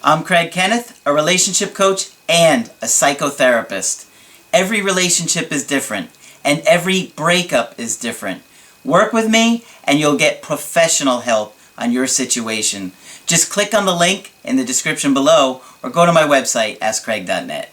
I'm Kenneth, a relationship coach and a psychotherapist. Every relationship is different, and every breakup is different. Work with me, and you'll get professional help on your situation. Just click on the link in the description below, or go to my website, askcraig.net.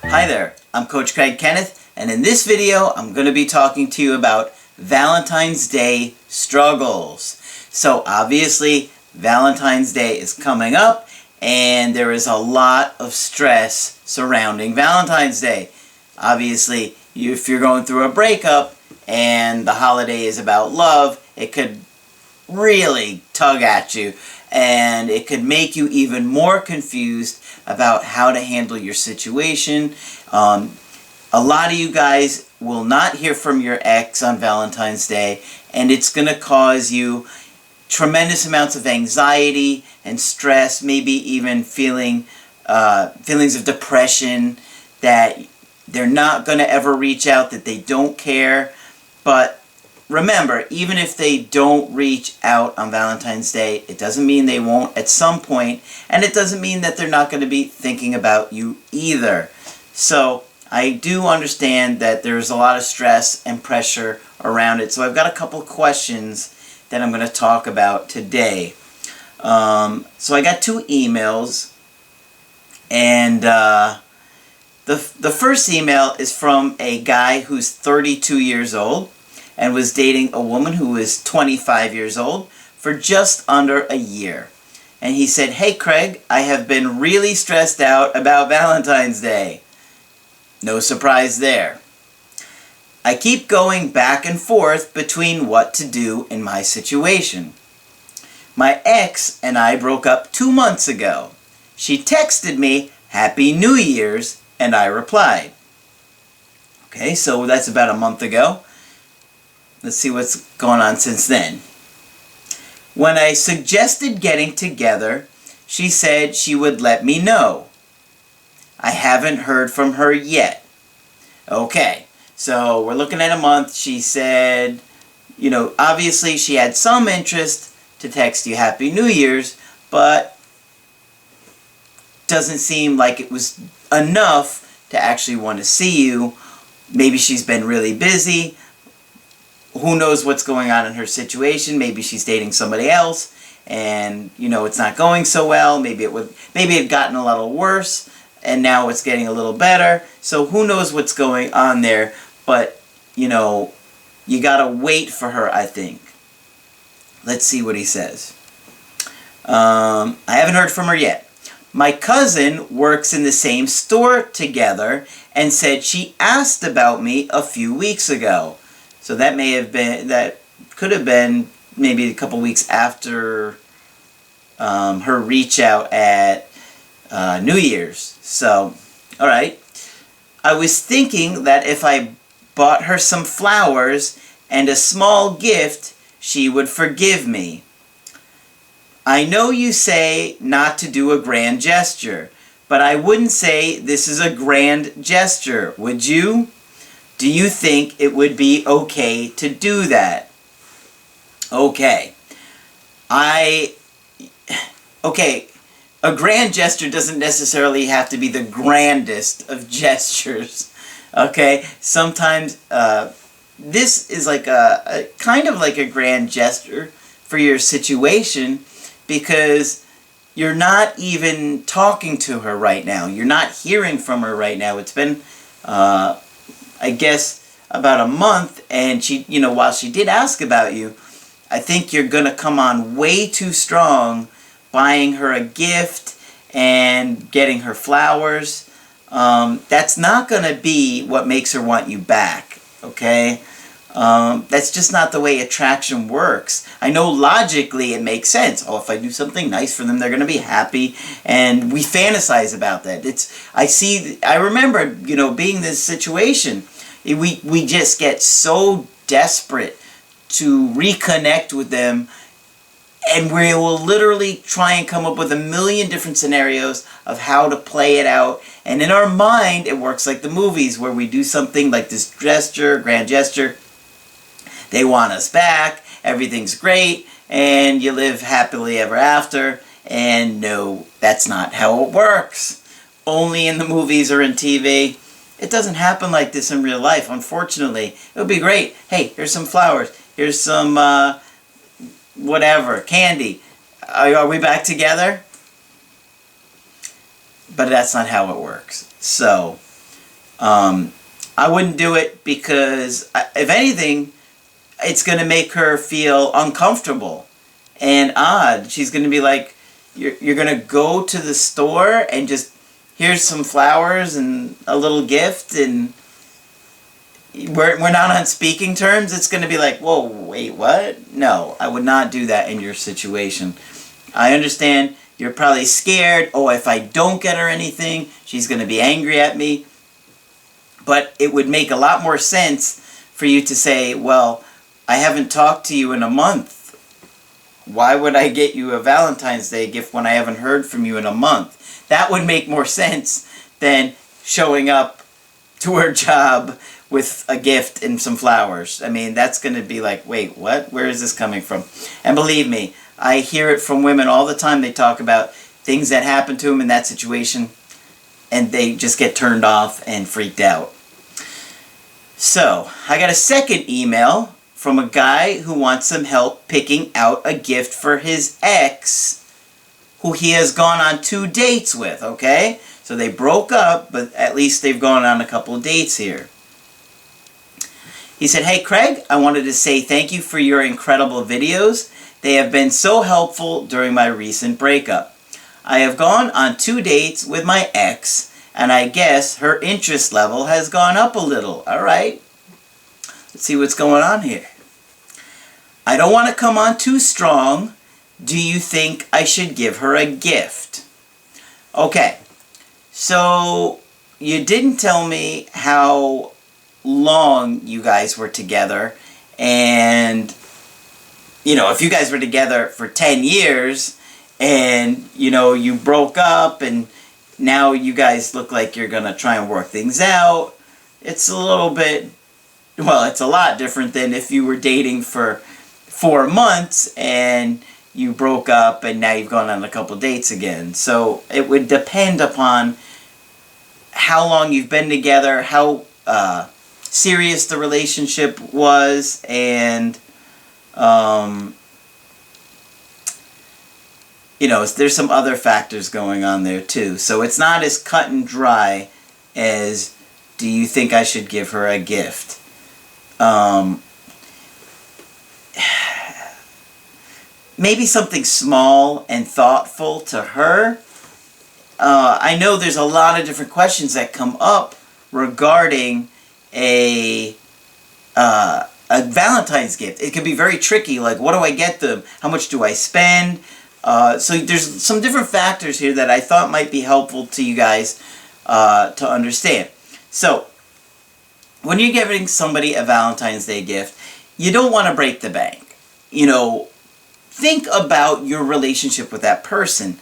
Hi there, I'm Coach Kenneth, and in this video I'm going to be talking to you about Valentine's Day Struggles. So obviously Valentine's Day is coming up, and there is a lot of stress surrounding Valentine's Day. Obviously, if you're going through a breakup and the holiday is about love, it could really tug at you, and it could make you even more confused about how to handle your situation. A lot of you guys will not hear from your ex on Valentine's Day, and it's going to cause you tremendous amounts of anxiety and stress, maybe even feelings of depression, that they're not going to ever reach out, that they don't care. But remember, even if they don't reach out on Valentine's Day, it doesn't mean they won't at some point, and it doesn't mean that they're not going to be thinking about you either. So I do understand that there's a lot of stress and pressure around it, so I've got a couple questions that I'm going to talk about today. So I got 2 emails, and the first email is from a guy who's 32 years old and was dating a woman who is 25 years old for just under a year. And he said, "Hey Craig, I have been really stressed out about Valentine's Day." No surprise there. "I keep going back and forth between what to do in my situation. My ex and I broke up 2 months ago. She texted me, 'Happy New Year's,' and I replied." Okay, so that's about a month ago. Let's see what's going on since then. "When I suggested getting together, she said she would let me know. I haven't heard from her yet." Okay, so we're looking at a month. She said, obviously she had some interest to text you Happy New Year's, but doesn't seem like it was enough to actually want to see you. Maybe she's been really busy. Who knows what's going on in her situation? Maybe she's dating somebody else, and it's not going so well. Maybe it had gotten a little worse, and now it's getting a little better. So who knows what's going on there? But you gotta wait for her, I think. Let's see what he says. "I haven't heard from her yet. My cousin works in the same store together and said she asked about me a few weeks ago." So that could have been maybe a couple weeks after her reach out at New Year's. So, alright. "I was thinking that if I bought her some flowers and a small gift, she would forgive me. I know you say not to do a grand gesture, but I wouldn't say this is a grand gesture, would you? Do you think it would be okay to do that?" Okay. A grand gesture doesn't necessarily have to be the grandest of gestures. Okay? Sometimes this is like a kind of like a grand gesture for your situation, because you're not even talking to her right now. You're not hearing from her right now. It's been I guess about a month, and she, while she did ask about you, I think you're going to come on way too strong buying her a gift and getting her flowers. That's not going to be what makes her want you back, okay? That's just not the way attraction works. I know logically it makes sense. Oh, if I do something nice for them, they're going to be happy, and we fantasize about that. I remember, being in this situation. We just get so desperate to reconnect with them, and we will literally try and come up with a million different scenarios of how to play it out. And in our mind, it works like the movies, where we do something like this gesture, grand gesture, they want us back, everything's great, and you live happily ever after. And no, that's not how it works. Only in the movies or in TV. It doesn't happen like this in real life, unfortunately. It would be great. Hey, here's some flowers. Here's some, whatever, candy. Are we back together? But that's not how it works. So, I wouldn't do it because, if anything, it's going to make her feel uncomfortable and odd. She's going to be like, you're going to go to the store and just, here's some flowers and a little gift, and we're not on speaking terms. It's going to be like, whoa, wait, what? No, I would not do that in your situation. I understand you're probably scared. Oh, if I don't get her anything, she's going to be angry at me. But it would make a lot more sense for you to say, well, I haven't talked to you in a month. Why would I get you a Valentine's Day gift when I haven't heard from you in a month? That would make more sense than showing up to her job with a gift and some flowers. I mean, that's going to be like, wait, what? Where is this coming from? And believe me, I hear it from women all the time. They talk about things that happen to them in that situation, and they just get turned off and freaked out. So, I got a second email from a guy who wants some help picking out a gift for his ex who he has gone on 2 dates with, okay? So they broke up, but at least they've gone on a couple of dates here. He said, hey Craig, I wanted to say thank you for your incredible videos. They have been so helpful during my recent breakup. I have gone on 2 dates with my ex, and I guess her interest level has gone up a little. All right. Let's see what's going on here. I don't want to come on too strong. Do you think I should give her a gift? Okay. So, you didn't tell me how long you guys were together, and if you guys were together for 10 years and you broke up and now you guys look like you're gonna try and work things out, it's a little bit, well, it's a lot different than if you were dating for 4 months and you broke up and now you've gone on a couple dates again. So it would depend upon how long you've been together, how serious the relationship was, and there's some other factors going on there too. So it's not as cut and dry as, do you think I should give her a gift? Maybe something small and thoughtful to her. I know there's a lot of different questions that come up regarding a Valentine's gift. It can be very tricky, like, what do I get them? How much do I spend? So there's some different factors here that I thought might be helpful to you guys to understand. So, when you're giving somebody a Valentine's Day gift, you don't want to break the bank. Think about your relationship with that person.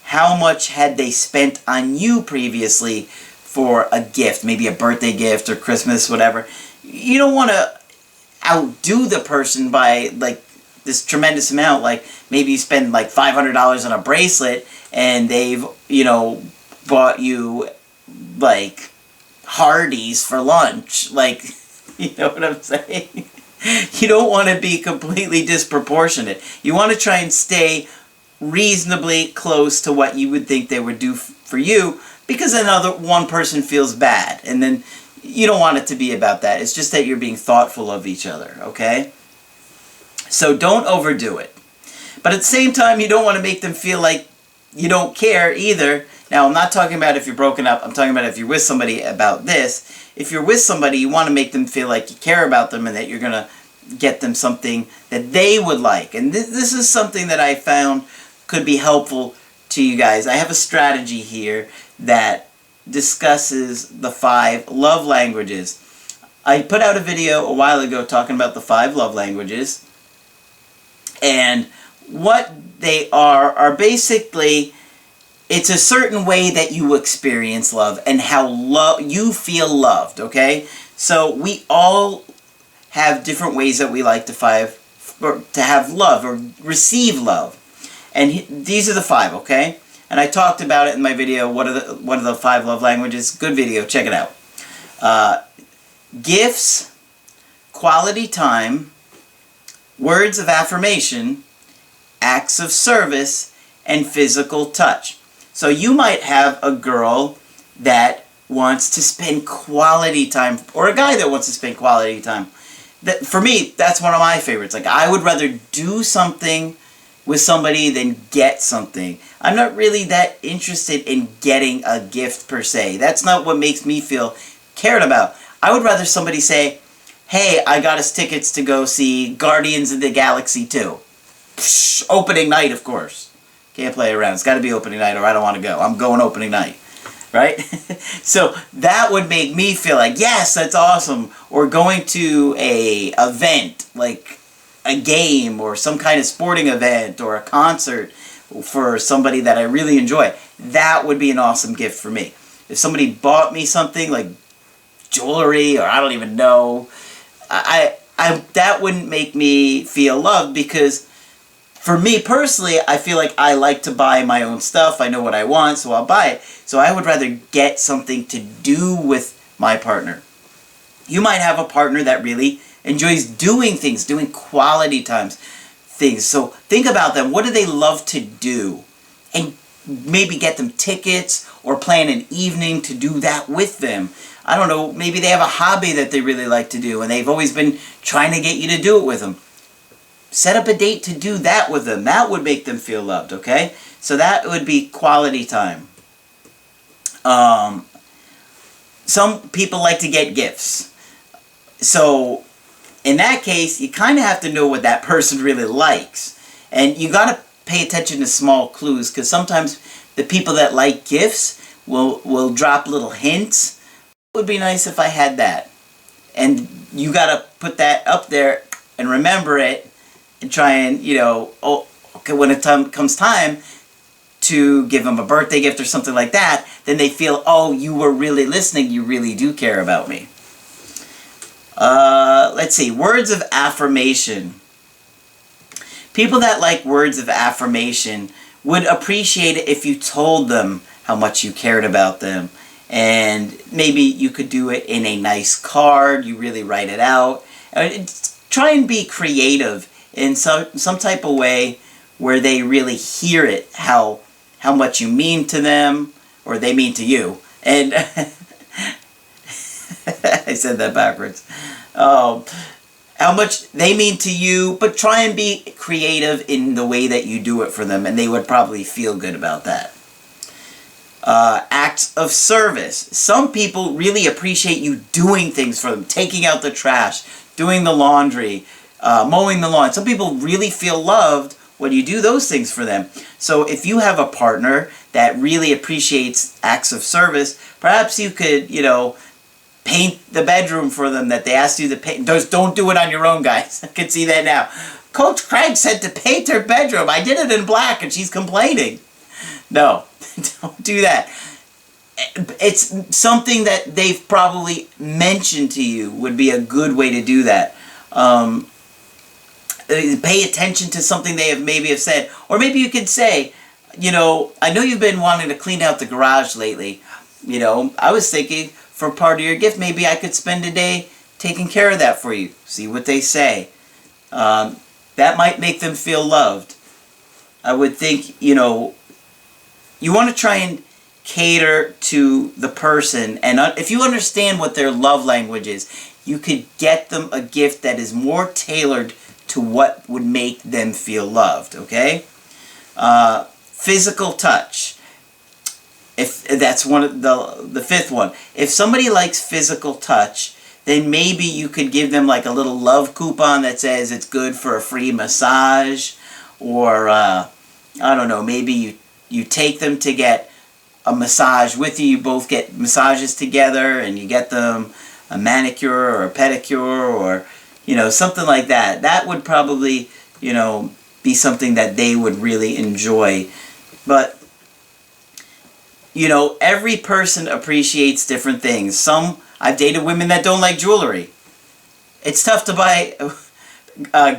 How much had they spent on you previously for a gift, maybe a birthday gift or Christmas, whatever. You don't want to outdo the person by, like, this tremendous amount. Like, maybe you spend like $500 on a bracelet and they've, bought you, like, Hardee's for lunch. Like, you know what I'm saying? You don't want to be completely disproportionate. You want to try and stay reasonably close to what you would think they would do for you, because another one person feels bad, and then you don't want it to be about that. It's just that you're being thoughtful of each other, okay? So don't overdo it. But at the same time, you don't want to make them feel like you don't care either. Now, I'm not talking about if you're broken up. I'm talking about if you're with somebody about this. If you're with somebody, you want to make them feel like you care about them and that you're going to get them something that they would like. And this is something that I found could be helpful to you guys. I have a strategy here that discusses the 5 love languages. I put out a video a while ago talking about the 5 love languages. And what they are basically, it's a certain way that you experience love and how you feel loved, okay? So we all have different ways that we like to have love or receive love. And these are the 5, okay? And I talked about it in my video, what are the 5 love languages? Good video, check it out. Gifts, quality time, words of affirmation, acts of service, and physical touch. So you might have a girl that wants to spend quality time, or a guy that wants to spend quality time. For me, that's one of my favorites. Like, I would rather do something with somebody than get something. I'm not really that interested in getting a gift per se. That's not what makes me feel cared about. I would rather somebody say, hey, I got us tickets to go see Guardians of the Galaxy 2. Psh, opening night, of course. Can't play around. It's got to be opening night or I don't want to go. I'm going opening night. Right? So that would make me feel like, yes, that's awesome. Or going to a event, like a game or some kind of sporting event or a concert for somebody that I really enjoy. That would be an awesome gift for me. If somebody bought me something like jewelry or I don't even know, that wouldn't make me feel loved, because for me personally, I feel like I like to buy my own stuff. I know what I want, so I'll buy it. So I would rather get something to do with my partner. You might have a partner that really enjoys doing things, doing quality things. So think about them. What do they love to do? And maybe get them tickets or plan an evening to do that with them. I don't know, maybe they have a hobby that they really like to do and they've always been trying to get you to do it with them. Set up a date to do that with them. That would make them feel loved, okay? So that would be quality time. Some people like to get gifts. So in that case, you kind of have to know what that person really likes. And you got to pay attention to small clues, because sometimes the people that like gifts will drop little hints. It would be nice if I had that. And you got to put that up there and remember it. And try and, okay, when it comes time to give them a birthday gift or something like that, then they feel, oh, you were really listening, you really do care about me. Let's see, words of affirmation. People that like words of affirmation would appreciate it if you told them how much you cared about them. And maybe you could do it in a nice card, you really write it out. Try and be creative in some type of way where they really hear it, how much you mean to them, or they mean to you. And I said that backwards. How much they mean to you, but try and be creative in the way that you do it for them, and they would probably feel good about that. Acts of service. Some people really appreciate you doing things for them, taking out the trash, doing the laundry, mowing the lawn. Some people really feel loved when you do those things for them. So if you have a partner that really appreciates acts of service, perhaps you could, paint the bedroom for them that they asked you to paint. Don't do it on your own, guys. I can see that now. Coach Craig said to paint her bedroom. I did it in black and she's complaining. No, don't do that. It's something that they've probably mentioned to you would be a good way to do that. Pay attention to something they maybe have said. Or maybe you could say, I know you've been wanting to clean out the garage lately. I was thinking for part of your gift, maybe I could spend a day taking care of that for you. See what they say. That might make them feel loved. I would think, you want to try and cater to the person. And if you understand what their love language is, you could get them a gift that is more tailored to what would make them feel loved, okay? Physical touch. If that's one of the fifth one. If somebody likes physical touch, then maybe you could give them like a little love coupon that says it's good for a free massage, or I don't know, maybe you take them to get a massage with you. You both get massages together and you get them a manicure or a pedicure, or something like that. That would probably, be something that they would really enjoy. But, every person appreciates different things. I've dated women that don't like jewelry. It's tough to buy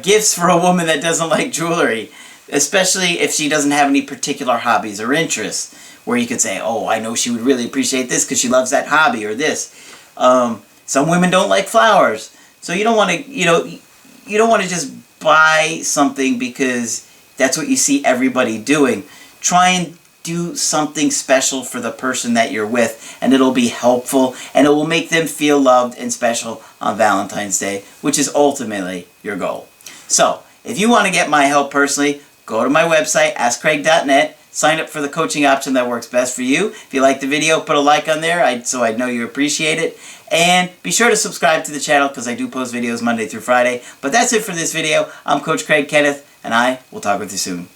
gifts for a woman that doesn't like jewelry, especially if she doesn't have any particular hobbies or interests, where you could say, oh, I know she would really appreciate this because she loves that hobby or this. Some women don't like flowers, so you don't want to, you don't want to just buy something because that's what you see everybody doing. Try and do something special for the person that you're with, and it'll be helpful, and it will make them feel loved and special on Valentine's Day, which is ultimately your goal. So, if you want to get my help personally, go to my website, askcraig.net, sign up for the coaching option that works best for you. If you like the video, put a like on there so I know you appreciate it. And be sure to subscribe to the channel because I do post videos Monday through Friday. But that's it for this video. I'm Coach Craig Kenneth, and I will talk with you soon.